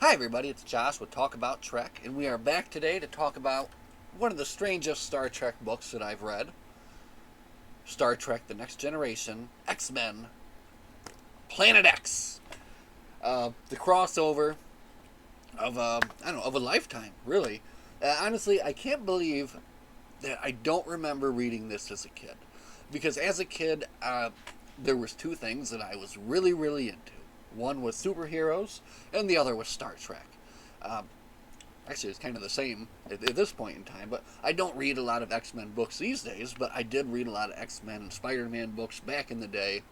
Hi everybody, it's Josh with Talk About Trek, and we are back today to talk about one of the strangest Star Trek books that I've read. Star Trek The Next Generation, X-Men, Planet X. The crossover of, of a lifetime, really. Honestly, I can't believe that I don't remember reading this as a kid. Because as a kid, there was two things that I was really, really into. One was superheroes, and the other was Star Trek. Actually, it's kind of the same at this point in time, but I don't read a lot of X-Men books these days, but I did read a lot of X-Men and Spider-Man books back in the day.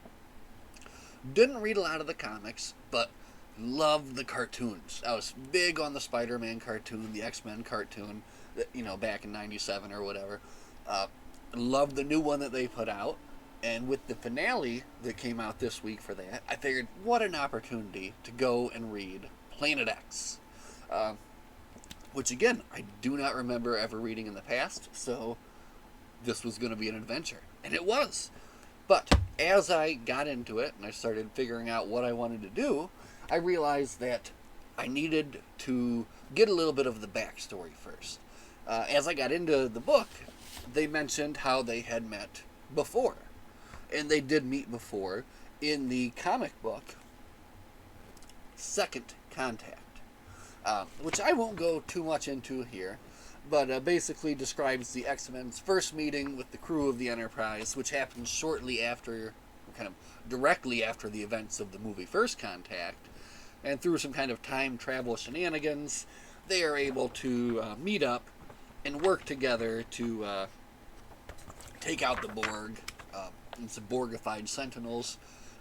Didn't read a lot of the comics, but loved the cartoons. I was big on the Spider-Man cartoon, the X-Men cartoon, back in '97 or whatever. Loved the new one that they put out. And with the finale that came out this week for that, I figured, what an opportunity to go and read Planet X. Which, again, I do not remember ever reading in the past, so this was going to be an adventure. And it was. But as I got into it and I started figuring out what I wanted to do, I realized that I needed to get a little bit of the backstory first. As I got into the book, they mentioned how they had met before. And they did meet before in the comic book Second Contact, which I won't go too much into here, but basically describes the X-Men's first meeting with the crew of the Enterprise, which happens shortly after, kind of directly after the events of the movie First Contact, and through some kind of time travel shenanigans, they are able to meet up and work together to take out the Borg. And some Borgified Sentinels.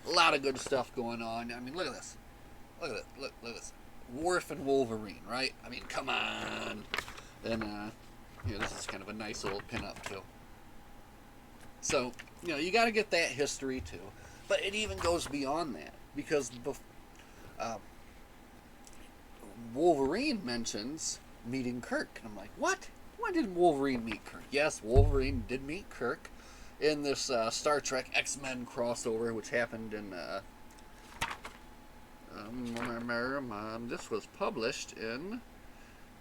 A lot of good stuff going on. I mean, look at this. Look at it. Look at this. Worf and Wolverine, right? I mean, come on. And, this is kind of a nice little pinup, too. So, you got to get that history, too. But it even goes beyond that. Because Wolverine mentions meeting Kirk. And I'm like, what? When did Wolverine meet Kirk? Yes, Wolverine did meet Kirk in this Star Trek X-Men crossover, which happened in this was published in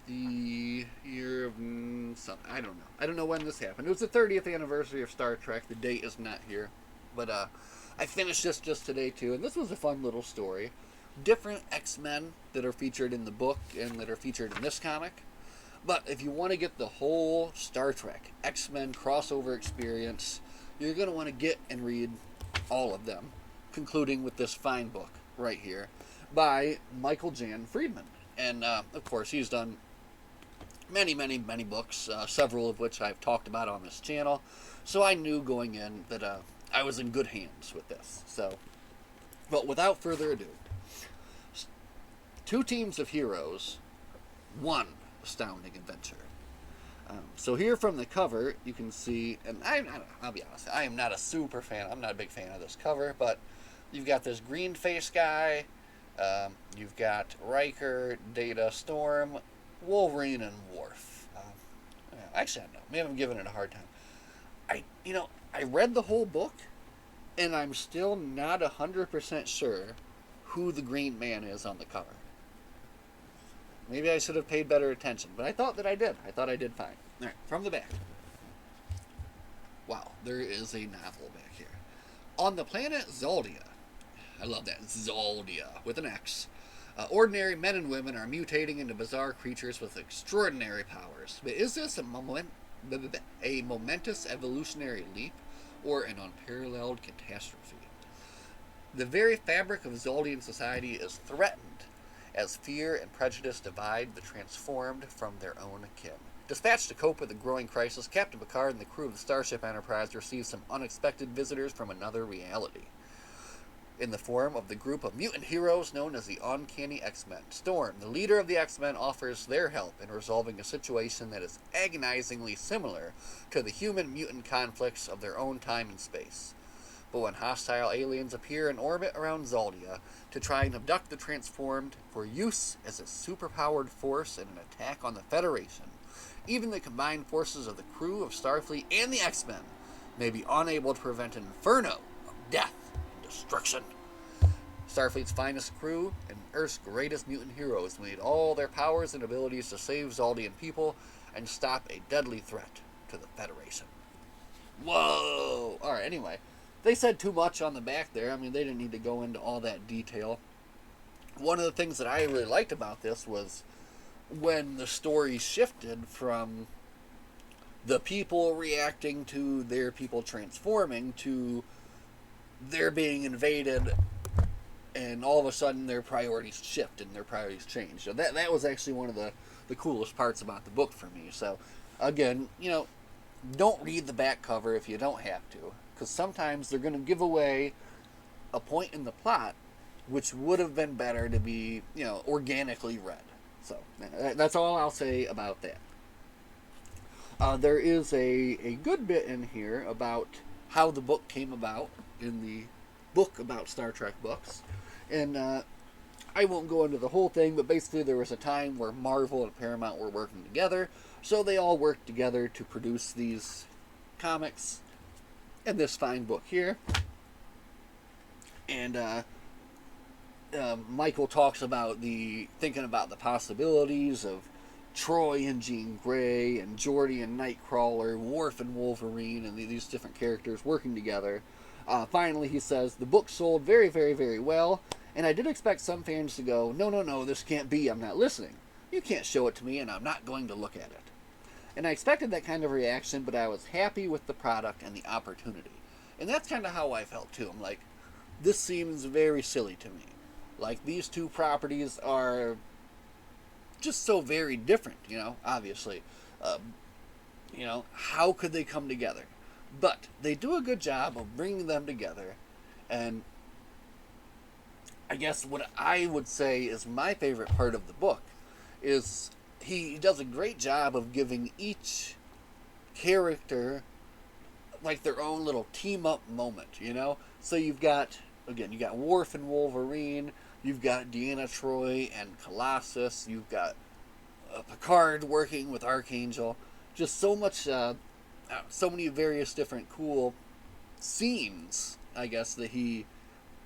the year of I don't know when this happened. It was the 30th anniversary of Star Trek. The date is not here, but I finished this just today too, and this was a fun little story. Different X-Men that are featured in the book and that are featured in this comic. But if you want to get the whole Star Trek X-Men crossover experience, you're going to want to get and read all of them, concluding with this fine book right here by Michael Jan Friedman. And, of course, he's done many, many, many books, several of which I've talked about on this channel. So I knew going in that I was in good hands with this. So, but without further ado, two teams of heroes, one astounding adventure. So here from the cover, you can see, and I'll be honest, I am not a super fan, I'm not a big fan of this cover, but you've got this green face guy, you've got Riker, Data, Storm, Wolverine, and Worf. Actually, I don't know, maybe I'm giving it a hard time. I read the whole book, and I'm still not 100% sure who the Green Man is on the cover. Maybe I should have paid better attention, but I thought that I did. I thought I did fine. All right, from the back. Wow, there is a novel back here. On the planet Zaldia, I love that, Zaldia, with an X, ordinary men and women are mutating into bizarre creatures with extraordinary powers. But is this a momentous evolutionary leap, or an unparalleled catastrophe? The very fabric of Zaldian society is threatened as fear and prejudice divide the transformed from their own kin. Dispatched to cope with the growing crisis, Captain Picard and the crew of the Starship Enterprise receive some unexpected visitors from another reality, in the form of the group of mutant heroes known as the Uncanny X-Men. Storm, the leader of the X-Men, offers their help in resolving a situation that is agonizingly similar to the human-mutant conflicts of their own time and space. But when hostile aliens appear in orbit around Zaldia to try and abduct the transformed for use as a superpowered force in an attack on the Federation, even the combined forces of the crew of Starfleet and the X-Men may be unable to prevent an inferno of death and destruction. Starfleet's finest crew and Earth's greatest mutant heroes who need all their powers and abilities to save Zaldian people and stop a deadly threat to the Federation. Whoa! Alright, anyway. They said too much on the back there. I mean, they didn't need to go into all that detail. One of the things that I really liked about this was when the story shifted from the people reacting to their people transforming to their being invaded, and all of a sudden their priorities shift and their priorities change. So that was actually one of the coolest parts about the book for me. So again, don't read the back cover if you don't have to, because sometimes they're going to give away a point in the plot which would have been better to be, organically read. So that's all I'll say about that. There is a good bit in here about how the book came about in the book about Star Trek books. And I won't go into the whole thing, but basically there was a time where Marvel and Paramount were working together, so they all worked together to produce these comics and this fine book here. And Michael talks about thinking about the possibilities of Troy and Jean Grey and Geordi and Nightcrawler, Worf and Wolverine, and these different characters working together. Finally, he says, the book sold very, very, very well, and I did expect some fans to go, no, this can't be, I'm not listening. You can't show it to me, and I'm not going to look at it. And I expected that kind of reaction, but I was happy with the product and the opportunity. And that's kind of how I felt, too. I'm like, this seems very silly to me. Like, these two properties are just so very different, obviously. How could they come together? But they do a good job of bringing them together, and I guess what I would say is my favorite part of the book is he does a great job of giving each character like their own little team up moment, So you got Worf and Wolverine, you've got Deanna Troi and Colossus, you've got Picard working with Archangel. Just so much, so many various different cool scenes, I guess, that he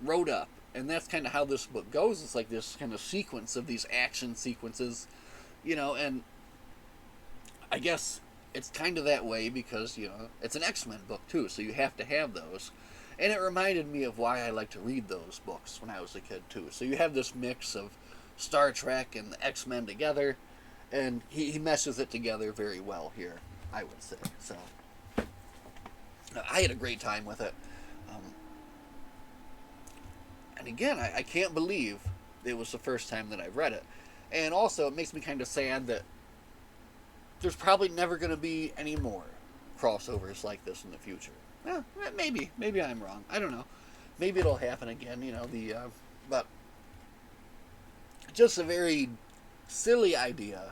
wrote up. And that's kind of how this book goes. It's like this kind of sequence of these action sequences, and I guess it's kind of that way because, it's an X-Men book too, so you have to have those. And it reminded me of why I like to read those books when I was a kid too. So you have this mix of Star Trek and the X-Men together, and he meshes it together very well here, I would say. So I had a great time with it. And again, I can't believe it was the first time that I've read it. And also, it makes me kind of sad that there's probably never going to be any more crossovers like this in the future. Maybe I'm wrong. I don't know. Maybe it'll happen again, but just a very silly idea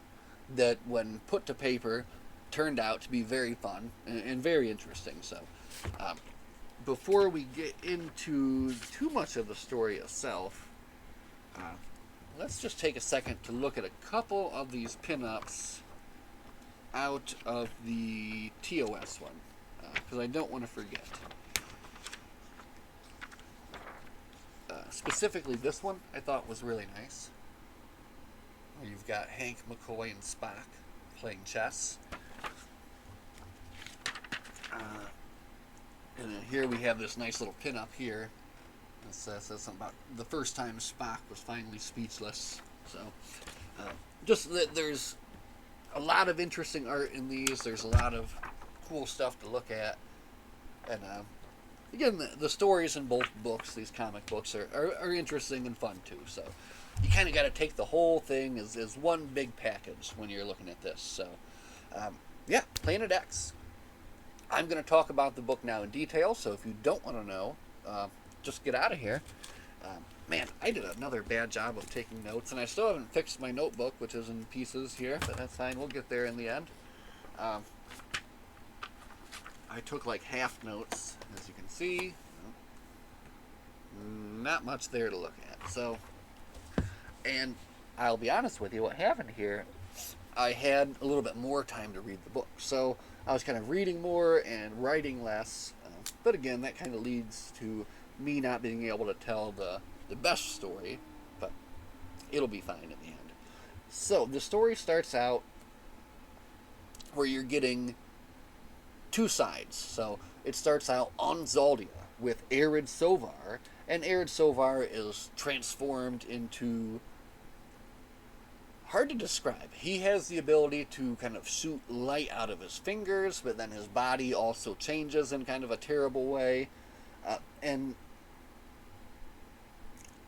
that when put to paper turned out to be very fun and very interesting. So before we get into too much of the story itself, let's just take a second to look at a couple of these pinups out of the TOS one, because I don't want to forget. Specifically this one I thought was really nice. You've got Hank, McCoy, and Spock playing chess. And then here we have this nice little pin-up here. It says something about the first time Spock was finally speechless. So, just that there's a lot of interesting art in these. There's a lot of cool stuff to look at. And, again, the stories in both books, these comic books, are interesting and fun, too. So, you kind of got to take the whole thing as one big package when you're looking at this. So, yeah, Planet X. I'm going to talk about the book now in detail, so if you don't want to know, just get out of here. Man, I did another bad job of taking notes, and I still haven't fixed my notebook, which is in pieces here, but that's fine. We'll get there in the end. I took like half notes, as you can see. Not much there to look at. So, and I'll be honest with you, what happened here, I had a little bit more time to read the book. So I was kind of reading more and writing less. But again, that kind of leads to me not being able to tell the best story. But It'll be fine in the end. So the story starts out where you're getting two sides. So it starts out on Zaldia with Arid Sovar, and Arid Sovar is transformed into, hard to describe. He has the ability to kind of shoot light out of his fingers, but then his body also changes in kind of a terrible way. And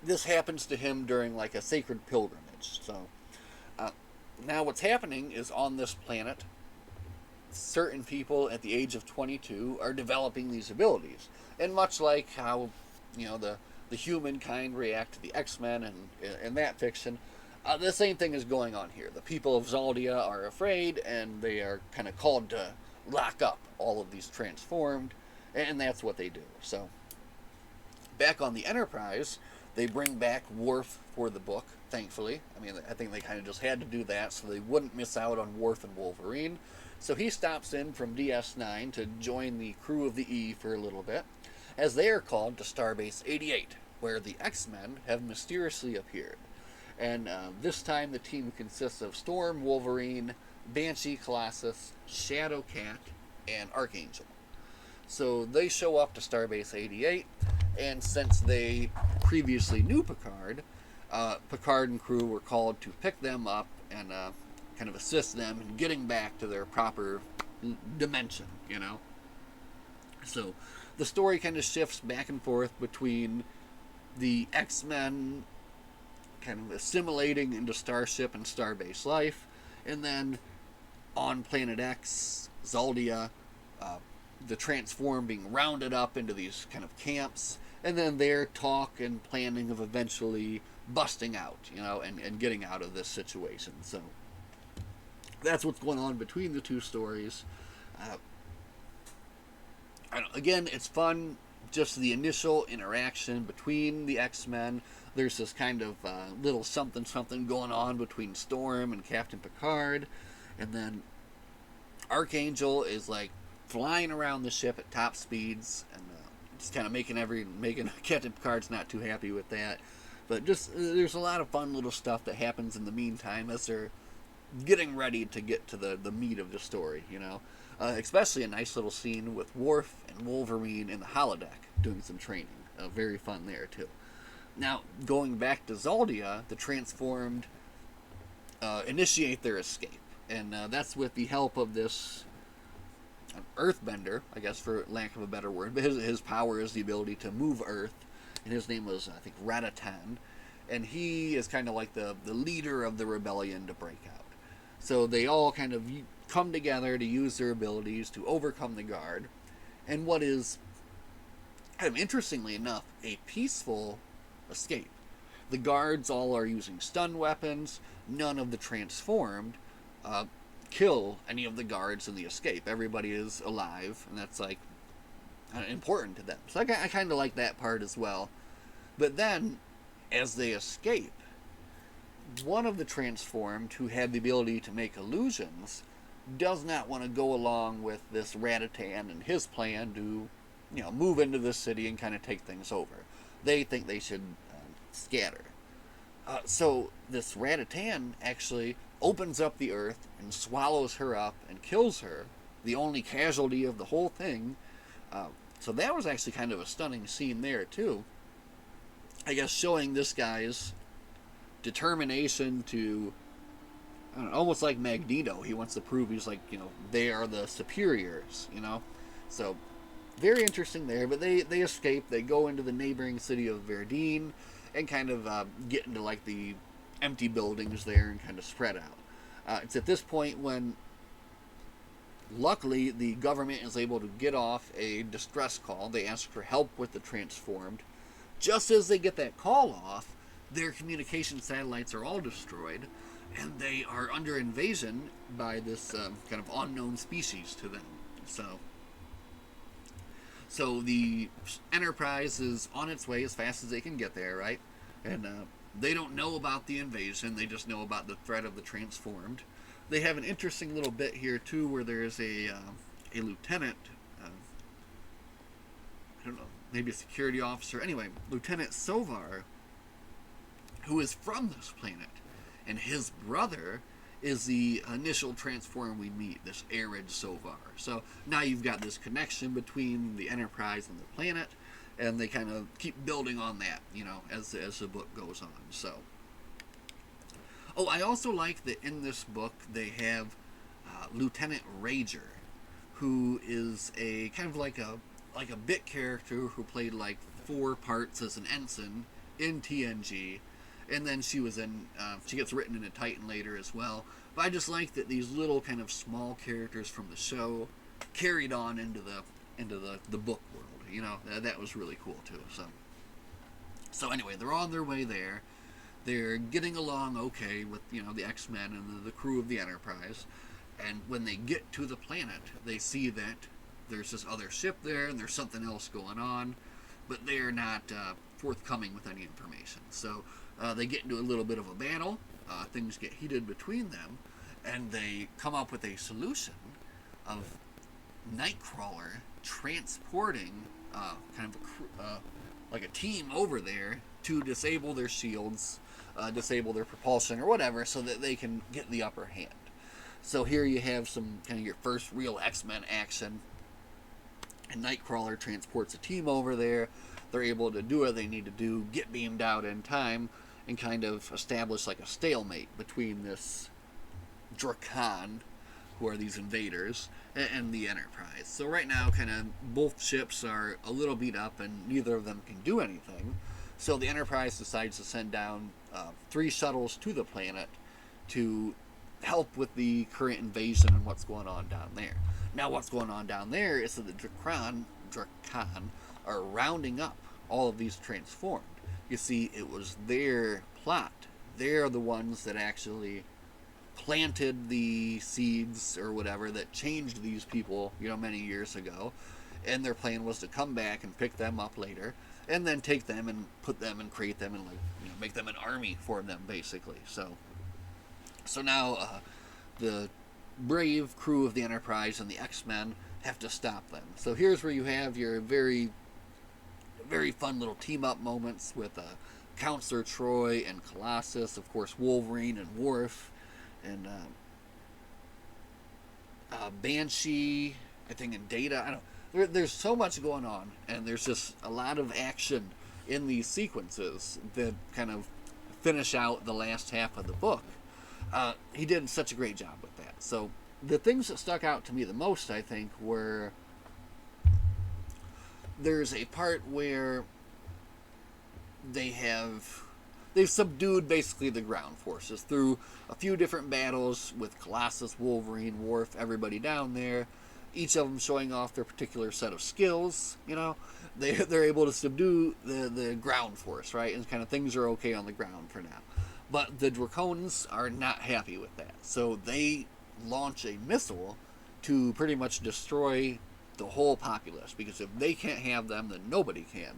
this happens to him during like a sacred pilgrimage. So now what's happening is on this planet, certain people at the age of 22 are developing these abilities. And much like how, the humankind react to the X-Men and that fiction, the same thing is going on here. The people of Zaldia are afraid, and they are kind of called to lock up all of these transformed, and that's what they do. So, back on the Enterprise, they bring back Worf for the book, thankfully. I mean, I think they kind of just had to do that so they wouldn't miss out on Worf and Wolverine. So he stops in from DS9 to join the crew of the E for a little bit, as they are called to Starbase 88, where the X-Men have mysteriously appeared. And this time the team consists of Storm, Wolverine, Banshee, Colossus, Shadowcat, and Archangel. So they show up to Starbase 88, and since they previously knew Picard, Picard and crew were called to pick them up and kind of assist them in getting back to their proper dimension, So the story kind of shifts back and forth between the X-Men kind of assimilating into Starship and Starbase life, and then on Planet X, Zaldia, the Transform being rounded up into these kind of camps, and then their talk and planning of eventually busting out, and getting out of this situation. So that's what's going on between the two stories. Again, it's fun, just the initial interaction between the X-Men. There's this kind of little something going on between Storm and Captain Picard, and then Archangel is like flying around the ship at top speeds, and just kind of making Captain Picard's not too happy with that. But just there's a lot of fun little stuff that happens in the meantime as they're getting ready to get to the meat of the story, especially a nice little scene with Worf and Wolverine in the holodeck doing some training. Very fun there too. Now, going back to Zaldia, the Transformed initiate their escape, and that's with the help of this Earthbender, I guess for lack of a better word, but his power is the ability to move Earth, and his name was, I think, Ratatan, and he is kind of like the leader of the rebellion to break out. So they all kind of come together to use their abilities to overcome the Guard, and what is, kind of interestingly enough, a peaceful escape. The Guards all are using stun weapons. None of the Transformed kill any of the Guards in the escape. Everybody is alive, and that's like important to them. So I kind of like that part as well. But then, as they escape, one of the Transformed, who had the ability to make illusions, does not want to go along with this Ratatan and his plan to, move into this city and kind of take things over. They think they should scatter. So this Ratatan actually opens up the Earth and swallows her up and kills her, the only casualty of the whole thing. So that was actually kind of a stunning scene there too. I guess showing this guy's determination to, almost like Magneto. He wants to prove he's like, they are the superiors, So very interesting there, but they escape. They go into the neighboring city of Verdine and kind of get into like the empty buildings there and kind of spread out. It's at this point when luckily the government is able to get off a distress call. They ask for help with the Transformed. Just as they get that call off, their communication satellites are all destroyed, and they are under invasion by this kind of unknown species to them. So the Enterprise is on its way as fast as they can get there, right? And they don't know about the invasion. They just know about the threat of the Transformed. They have an interesting little bit here, too, where there's a lieutenant, I don't know, maybe a security officer. Anyway, Lieutenant Sovar who is from this planet, and his brother is the initial transformer we meet, this Arid Sovar. So now you've got this connection between the Enterprise and the planet, and they kind of keep building on that, as the book goes on. So, oh, I also like that in this book they have Lieutenant Rager, who is a kind of like a bit character who played like 4 parts as an ensign in TNG, and then she gets written into Titan later as well. But I just like that these little kind of small characters from the show carried on into the book world. That was really cool too. So anyway, they're on their way there. They're getting along okay with the X-Men and the crew of the Enterprise. And when they get to the planet, they see that there's this other ship there and there's something else going on, but they're not forthcoming with any information. So they get into a little bit of a battle. Things get heated between them, and they come up with a solution of Nightcrawler transporting kind of like a team over there to disable their shields, disable their propulsion or whatever, so that they can get the upper hand. So here you have some kind of your first real X-Men action, and Nightcrawler transports a team over there. They're able to do what they need to do, get beamed out in time, and kind of establish like a stalemate between this Drakon, who are these invaders, and the Enterprise. So right now, kind of both ships are a little beat up, and neither of them can do anything. So the Enterprise decides to send down 3 shuttles to the planet to help with the current invasion and what's going on down there. Now what's going on down there is that the Drakon are rounding up all of these transformed. You see, it was their plot. They're the ones that actually planted the seeds or whatever that changed these people, many years ago. And their plan was to come back and pick them up later, and then take them and put them and create them and make them an army for them, basically. So now the brave crew of the Enterprise and the X-Men have to stop them. So here's where you have your very, very fun little team-up moments with Counselor Troy and Colossus, of course Wolverine and Worf, and Banshee, I think, and Data. I don't. There's so much going on, and there's just a lot of action in these sequences that kind of finish out the last half of the book. He did such a great job with that. So the things that stuck out to me the most, I think, were there's a part where they've subdued basically the ground forces through a few different battles with Colossus, Wolverine, Worf, everybody down there, each of them showing off their particular set of skills. They're able to subdue the ground force, right? And kind of things are okay on the ground for now. But the Drakons are not happy with that. So they launch a missile to pretty much destroy the whole populace, because if they can't have them, then nobody can.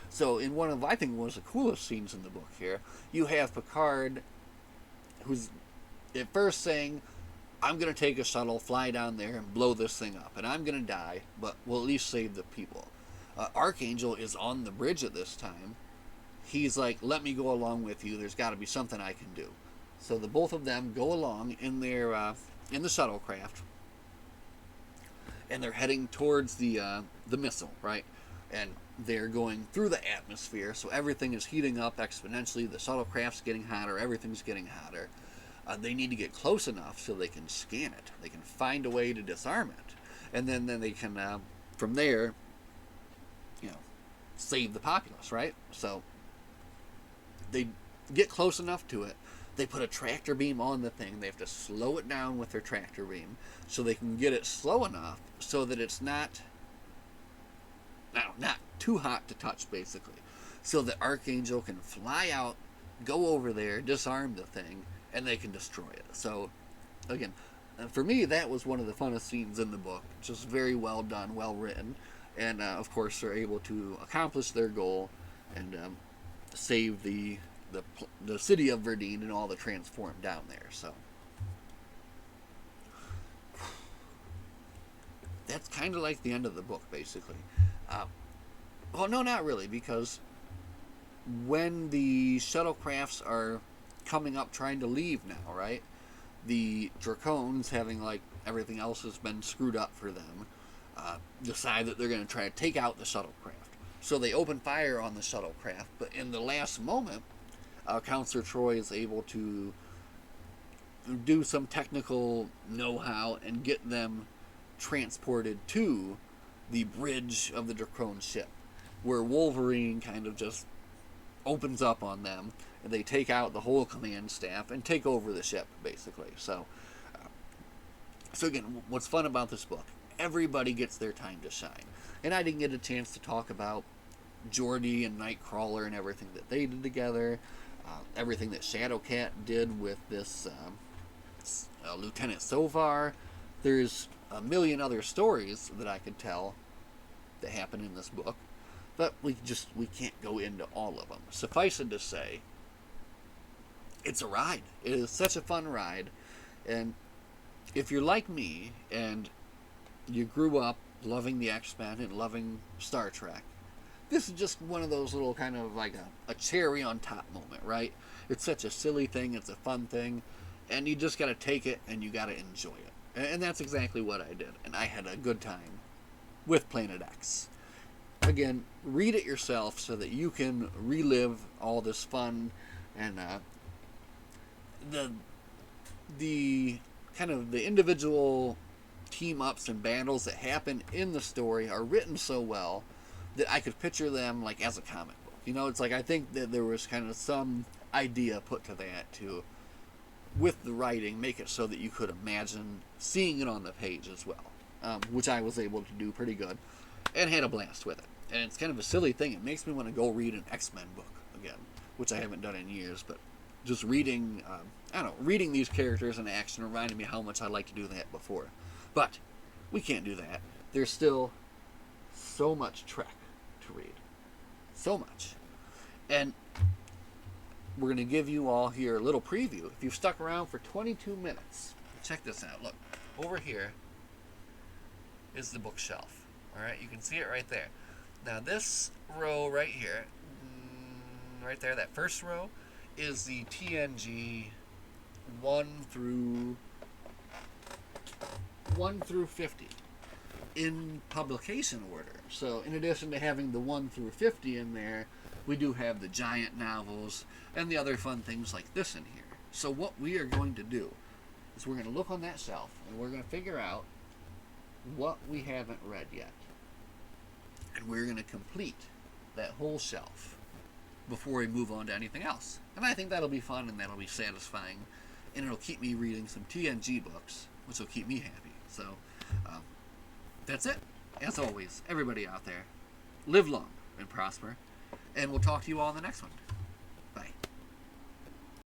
So in one of, I think, one of the coolest scenes in the book here, you have Picard, who's at first saying, I'm going to take a shuttle, fly down there, and blow this thing up. And I'm going to die, but we'll at least save the people. Archangel is on the bridge at this time. He's like, let me go along with you. There's got to be something I can do. So the both of them go along in their in the shuttlecraft, and they're heading towards the missile, right? And they're going through the atmosphere, so everything is heating up exponentially. The shuttlecraft's getting hotter. Everything's getting hotter. They need to get close enough so they can scan it. They can find a way to disarm it, and then they can from there, save the populace, right? So they get close enough to it. They put a tractor beam on the thing. They have to slow it down with their tractor beam so they can get it slow enough so that it's not too hot to touch, basically. So that Archangel can fly out, go over there, disarm the thing, and they can destroy it. So, again, for me, that was one of the funnest scenes in the book. Just very well done, well written. And, of course, they're able to accomplish their goal and save the city of Verdeen and all the transformed down there. So that's kind of like the end of the book, basically. Well, no, not really, because when the shuttlecrafts are coming up trying to leave now, right? The Dracones, having like everything else has been screwed up for them, decide that they're going to try to take out the shuttlecraft. So they open fire on the shuttlecraft, but in the last moment, Counselor Troy is able to do some technical know-how and get them transported to the bridge of the Dracone ship, where Wolverine kind of just opens up on them, and they take out the whole command staff and take over the ship, basically. So again, what's fun about this book, everybody gets their time to shine. And I didn't get a chance to talk about Geordi and Nightcrawler and everything that they did together, everything that Shadowcat did with this Lieutenant Sovar. There's a million other stories that I could tell that happen in this book, but we can't go into all of them. Suffice it to say, it's a ride. It is such a fun ride, and if you're like me and you grew up loving the X-Men and loving Star Trek, this is just one of those little kind of like a cherry on top moment, right? It's such a silly thing, it's a fun thing, and you just gotta take it and you gotta enjoy it. And that's exactly what I did, and I had a good time with Planet X. Again, read it yourself so that you can relive all this fun and the kind of the individual team ups and battles that happen in the story are written so well that I could picture them like as a comic book. You know, it's like I think that there was kind of some idea put to that to, with the writing, make it so that you could imagine seeing it on the page as well, which I was able to do pretty good and had a blast with it. And it's kind of a silly thing. It makes me want to go read an X-Men book again, which I haven't done in years, but just reading, reading these characters in action reminded me how much I liked to do that before. But we can't do that. There's still so much Trek to read. So much. And we're going to give you all here a little preview. If you've stuck around for 22 minutes, check this out. Look, over here is the bookshelf. All right, you can see it right there. Now this row right here, right there, that first row, is the TNG 1 through 50 in publication order. So in addition to having the 1 through 50 in there, we do have the giant novels and the other fun things like this in here. So what we are going to do is we're going to look on that shelf and we're going to figure out what we haven't read yet. And we're going to complete that whole shelf before we move on to anything else. And I think that'll be fun and that'll be satisfying. And it'll keep me reading some TNG books, which will keep me happy. So that's it. As always, everybody out there, live long and prosper. And we'll talk to you all in the next one.